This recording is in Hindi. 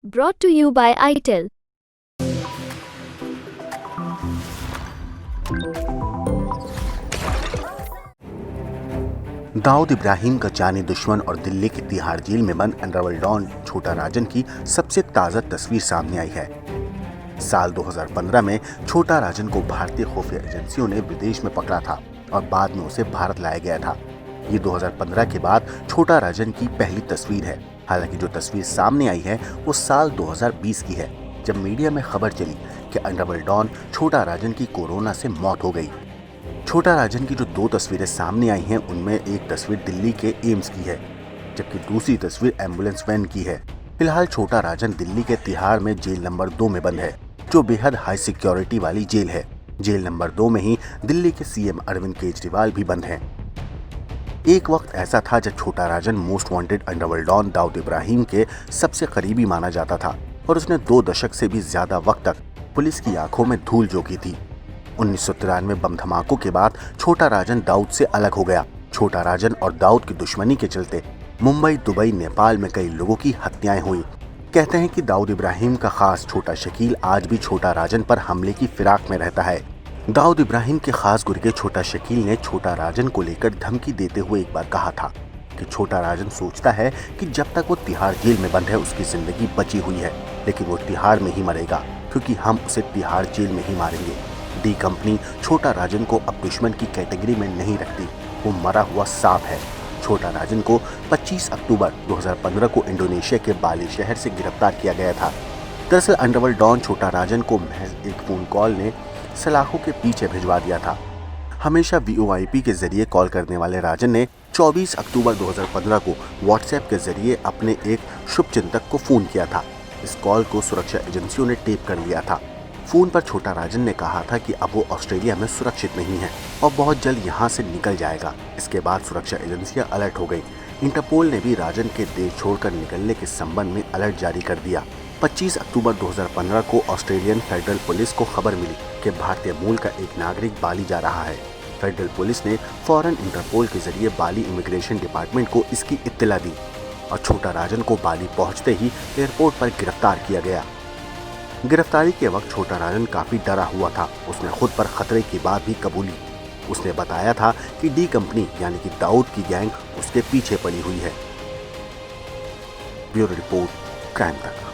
Brought to you by ITEL. Dawood Ibrahim का जानी दुश्मन और दिल्ली की तिहाड़ जेल में बंद अंडरवर्ल्ड डॉन छोटा राजन की सबसे ताज़ा तस्वीर सामने आई है। साल 2015 में छोटा राजन को भारतीय खुफिया एजेंसियों ने विदेश में पकड़ा था और बाद में उसे भारत लाया गया था। ये 2015 के बाद छोटा राजन की पहली तस्वीर है। हालांकि जो तस्वीर सामने आई है वो साल 2020 की है, जब मीडिया में खबर चली कि अंडरवर्ल्ड डॉन छोटा राजन की कोरोना से मौत हो गई। छोटा राजन की जो दो तस्वीरें सामने आई हैं, उनमें एक तस्वीर दिल्ली के एम्स की है, जबकि दूसरी तस्वीर एम्बुलेंस वैन की है। फिलहाल छोटा राजन दिल्ली के तिहाड़ में जेल नंबर 2 में बंद है, जो बेहद हाई सिक्योरिटी वाली जेल है। जेल नंबर 2 में ही दिल्ली के सीएम अरविंद केजरीवाल भी बंद हैं। एक वक्त ऐसा था जब Chhota Rajan most wanted underworld don Dawood Ibrahim के सबसे करीबी माना जाता था और उसने 2 दशक से भी ज्यादा वक्त तक पुलिस की आंखों में धूल झोंकी थी। 1993 बम धमाकों के बाद छोटा राजन दाऊद से अलग हो गया। छोटा राजन और दाऊद की दुश्मनी के चलते मुंबई, दुबई, नेपाल में कई लोगों की हत्याएं हुई। कहते हैं कि दाऊद इब्राहिम का खास छोटा शकील आज भी छोटा राजन पर हमले की फिराक में रहता है। दाऊद इब्राहिम के खास गुर्गे छोटा शकील ने छोटा राजन को लेकर धमकी देते हुए एक बार कहा था कि छोटा राजन सोचता है कि जब तक वो तिहाड़ जेल में बंद है उसकी जिंदगी बची हुई है, लेकिन वो तिहाड़ में ही मरेगा, क्योंकि हम उसे तिहाड़ जेल में ही मारेंगे। डी कंपनी छोटा राजन को अब दुश्मन की कैटेगरी में नहीं रखती, वो मरा हुआ सांप है। छोटा राजन को 25 अक्टूबर 2015 को इंडोनेशिया के बाली शहर से गिरफ्तार किया गया था। दरअसल अंडरवर्ल्ड डॉन छोटा राजन को महज एक फोन कॉल ने सलाखों के पीछे भिजवा दिया था। हमेशा VOIP के जरिए कॉल करने वाले राजन ने 24 अक्टूबर 2015 को व्हाट्सएप के जरिए अपने एक शुभचिंतक को फोन किया था। इस कॉल को सुरक्षा एजेंसियों ने टेप कर लिया था। फोन पर छोटा राजन ने कहा था कि अब वो ऑस्ट्रेलिया में सुरक्षित नहीं है और बहुत जल्द यहाँ से निकल जाएगा। इसके बाद सुरक्षा एजेंसियां अलर्ट हो गई। इंटरपोल ने भी राजन के देश छोड़कर निकलने के संबंध में अलर्ट जारी कर दिया। 25 अक्टूबर 2015 को ऑस्ट्रेलियन फेडरल पुलिस को खबर मिली कि भारतीय मूल का एक नागरिक बाली जा रहा है। फेडरल पुलिस ने फौरन इंटरपोल के जरिए बाली इमिग्रेशन डिपार्टमेंट को इसकी इत्तला दी और छोटा राजन को बाली पहुंचते ही एयरपोर्ट पर गिरफ्तार किया गया। गिरफ्तारी के वक्त छोटा राजन काफी डरा हुआ था। उसने खुद पर खतरे की बात भी कबूली। उसने बताया था कि डी कंपनी यानी कि दाऊद की गैंग उसके पीछे पड़ी हुई है। ब्यूरो रिपोर्ट, क्राइम तक।